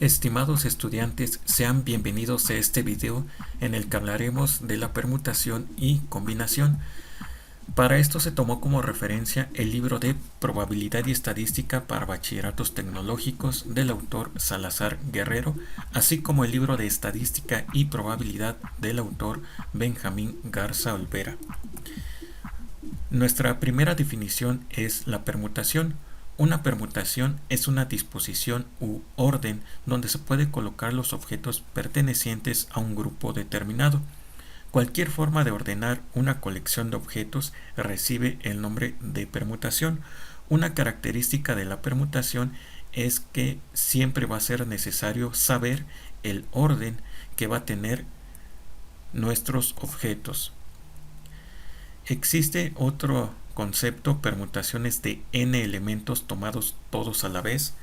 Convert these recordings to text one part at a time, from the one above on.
Estimados estudiantes, sean bienvenidos a este video en el que hablaremos de la permutación y combinación. Para esto se tomó como referencia el libro de Probabilidad y Estadística para Bachilleratos Tecnológicos del autor Salazar Guerrero, así como el libro de Estadística y Probabilidad del autor Benjamín Garza Olvera. Nuestra primera definición es la permutación. Una permutación es una disposición u orden donde se puede colocar los objetos pertenecientes a un grupo determinado. Cualquier forma de ordenar una colección de objetos recibe el nombre de permutación. Una característica de la permutación es que siempre va a ser necesario saber el orden que va a tener nuestros objetos. Existe otro concepto, permutaciones de n elementos tomados todos a la vez.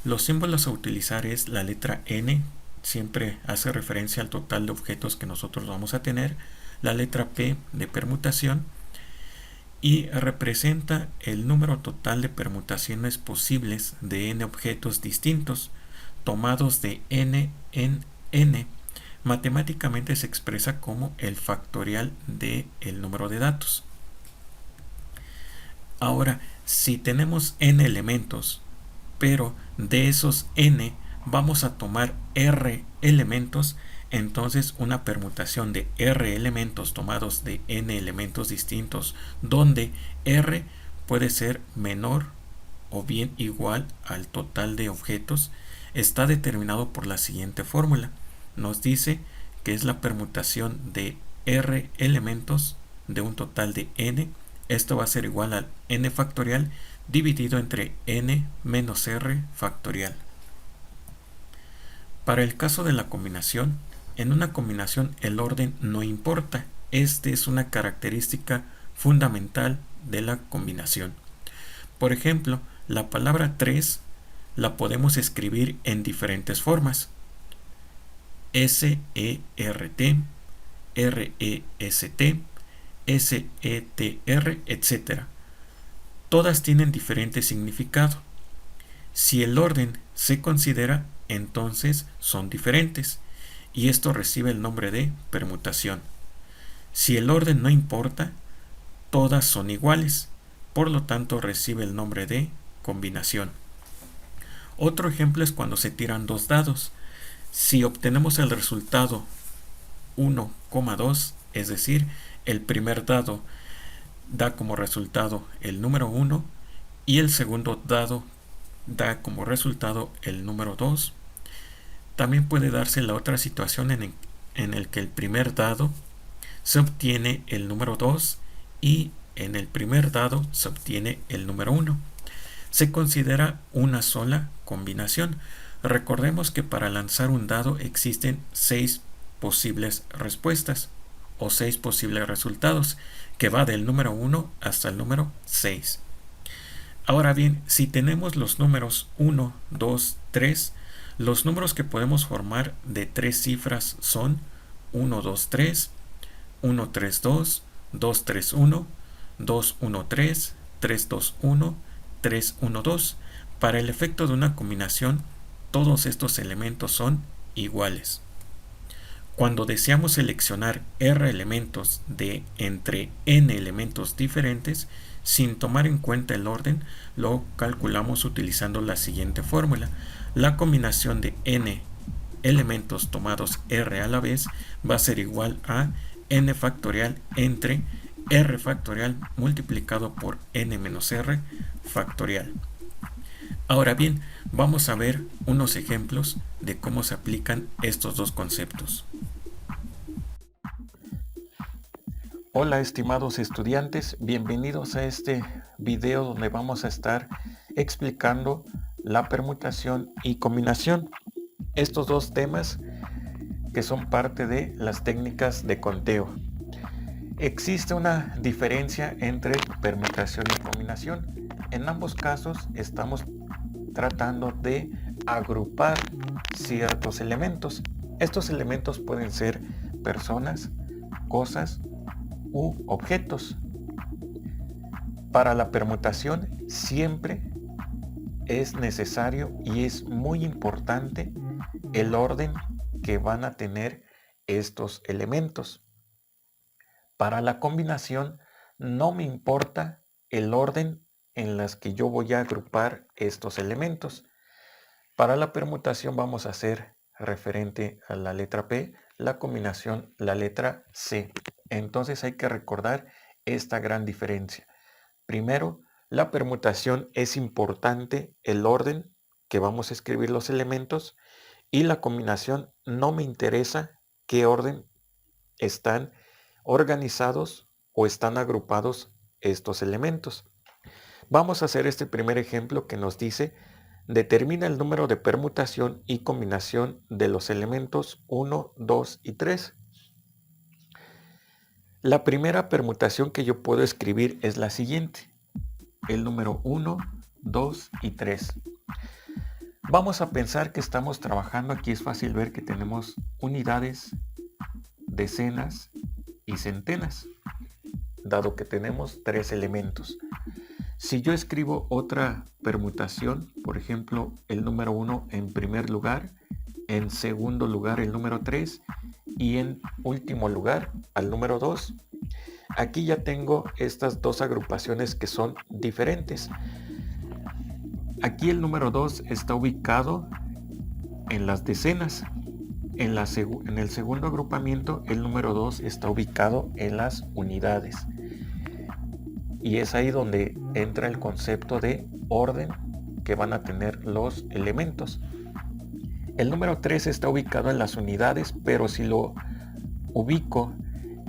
Los símbolos a utilizar es la letra n, siempre hace referencia al total de objetos que nosotros vamos a tener, la letra p de permutación, y representa el número total de permutaciones posibles de n objetos distintos, tomados de n en n. Matemáticamente se expresa como el factorial del número de datos. Ahora, si tenemos n elementos, pero de esos n vamos a tomar r elementos, entonces una permutación de r elementos tomados de n elementos distintos, donde r puede ser menor o bien igual al total de objetos, está determinado por la siguiente fórmula. Nos dice que es la permutación de r elementos de un total de n. Esto va a ser igual al n factorial dividido entre n menos r factorial. Para el caso de la combinación, en una combinación el orden no importa. Esta es una característica fundamental de la combinación. Por ejemplo, la palabra 3 la podemos escribir en diferentes formas. S-E-R-T, R-E-S-T, S-E-T-R, etc. Todas tienen diferente significado. Si el orden se considera, entonces son diferentes, y esto recibe el nombre de permutación. Si el orden no importa, todas son iguales, por lo tanto recibe el nombre de combinación. Otro ejemplo es cuando se tiran dos dados. Si obtenemos el resultado 1,2, es decir, el primer dado da como resultado el número 1 y el segundo dado da como resultado el número 2. También puede darse la otra situación en el que el primer dado se obtiene el número 2 y en el primer dado se obtiene el número 1. Se considera una sola combinación. Recordemos que para lanzar un dado existen 6 posibles respuestas o 6 posibles resultados, que va del número 1 hasta el número 6. Ahora bien, si tenemos los números 1, 2, 3, los números que podemos formar de 3 cifras son 1, 2, 3, 1, 3, 2, 2, 3, 1, 2, 1, 3, 3, 2, 1, 3, 1, 2. Para el efecto de una combinación, todos estos elementos son iguales. Cuando deseamos seleccionar r elementos de entre n elementos diferentes, sin tomar en cuenta el orden, lo calculamos utilizando la siguiente fórmula. La combinación de n elementos tomados r a la vez va a ser igual a n factorial entre r factorial multiplicado por n menos r factorial. Ahora bien, vamos a ver unos ejemplos de cómo se aplican estos dos conceptos. Hola estimados estudiantes, bienvenidos a este video donde vamos a estar explicando la permutación y combinación. Estos dos temas que son parte de las técnicas de conteo. Existe una diferencia entre permutación y combinación. En ambos casos estamos tratando de agrupar ciertos elementos. Estos elementos pueden ser personas, cosas u objetos. Para la permutación siempre es necesario y es muy importante el orden que van a tener estos elementos. Para la combinación no me importa el orden en las que yo voy a agrupar estos elementos. Para la permutación vamos a hacer referente a la letra P, la combinación la letra C. Entonces hay que recordar esta gran diferencia. Primero, la permutación es importante el orden que vamos a escribir los elementos, y la combinación no me interesa qué orden están organizados o están agrupados estos elementos. Vamos a hacer este primer ejemplo que nos dice: determina el número de permutación y combinación de los elementos 1, 2 y 3. La primera permutación que yo puedo escribir es la siguiente: el número 1, 2 y 3. Vamos a pensar que estamos trabajando, aquí es fácil ver que tenemos unidades, decenas y centenas, dado que tenemos 3 elementos. Si yo escribo otra permutación, por ejemplo, el número 1 en primer lugar, en segundo lugar el número 3 y en último lugar al número 2, aquí ya tengo estas dos agrupaciones que son diferentes. Aquí el número 2 está ubicado en las decenas. En el segundo agrupamiento, el número 2 está ubicado en las unidades. Y es ahí donde entra el concepto de orden que van a tener los elementos. El número 3 está ubicado en las unidades, pero si lo ubico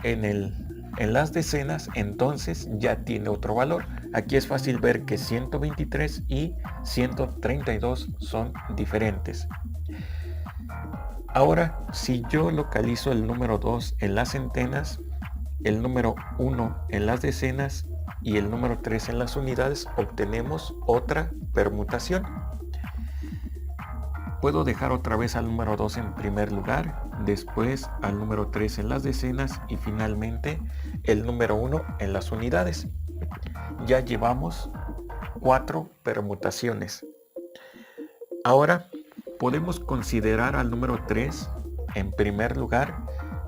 en las decenas, entonces ya tiene otro valor. Aquí es fácil ver que 123 y 132 son diferentes. Ahora, si yo localizo el número 2 en las centenas, el número 1 en las decenas y el número 3 en las unidades, obtenemos otra permutación. Puedo dejar otra vez al número 2 en primer lugar, después al número 3 en las decenas y finalmente el número 1 en las unidades. Ya llevamos 4 permutaciones. Ahora podemos considerar al número 3 en primer lugar,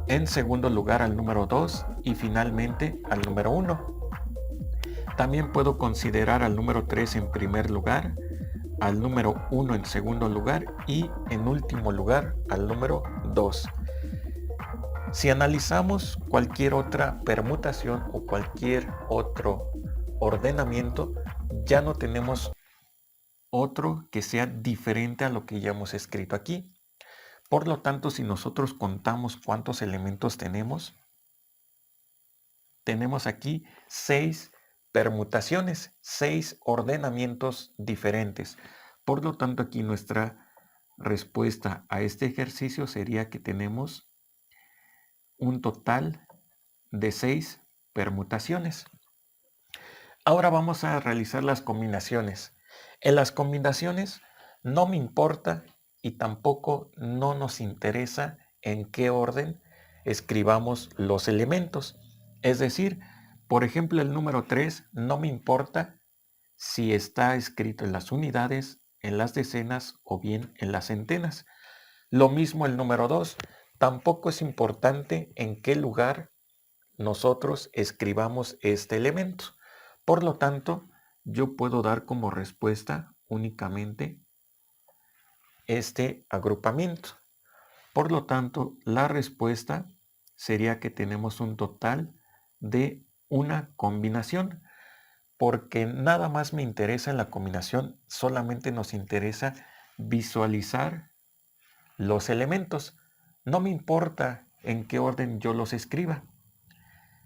en segundo lugar al número 2 y finalmente al número 1. También puedo considerar al número 3 en primer lugar, al número 1 en segundo lugar y en último lugar al número 2. Si analizamos cualquier otra permutación o cualquier otro ordenamiento, ya no tenemos otro que sea diferente a lo que ya hemos escrito aquí. Por lo tanto, si nosotros contamos cuántos elementos tenemos aquí 6 permutaciones, 6 ordenamientos diferentes. Por lo tanto, aquí nuestra respuesta a este ejercicio sería que tenemos un total de 6 permutaciones. Ahora vamos a realizar las combinaciones. En las combinaciones no me importa y tampoco no nos interesa en qué orden escribamos los elementos. Es decir, por ejemplo, el número 3 no me importa si está escrito en las unidades, en las decenas o bien en las centenas. Lo mismo el número 2, tampoco es importante en qué lugar nosotros escribamos este elemento. Por lo tanto, yo puedo dar como respuesta únicamente este agrupamiento. Por lo tanto, la respuesta sería que tenemos un total de una combinación, porque nada más me interesa en la combinación, solamente nos interesa visualizar los elementos. No me importa en qué orden yo los escriba,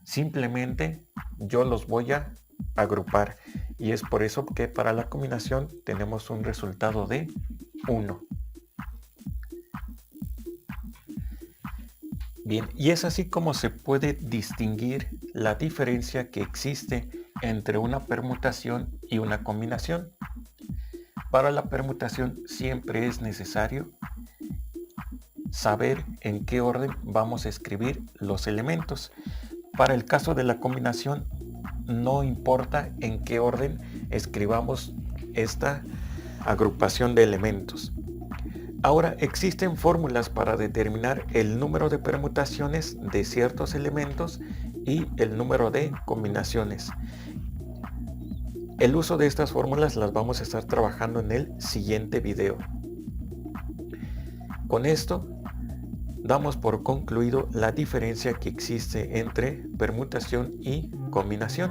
simplemente yo los voy a agrupar, y es por eso que para la combinación tenemos un resultado de 1. Bien, y es así como se puede distinguir la diferencia que existe entre una permutación y una combinación. Para la permutación siempre es necesario saber en qué orden vamos a escribir los elementos. Para el caso de la combinación, no importa en qué orden escribamos esta agrupación de elementos. Ahora, existen fórmulas para determinar el número de permutaciones de ciertos elementos y el número de combinaciones. El uso de estas fórmulas las vamos a estar trabajando en el siguiente video. Con esto, damos por concluido la diferencia que existe entre permutación y combinación.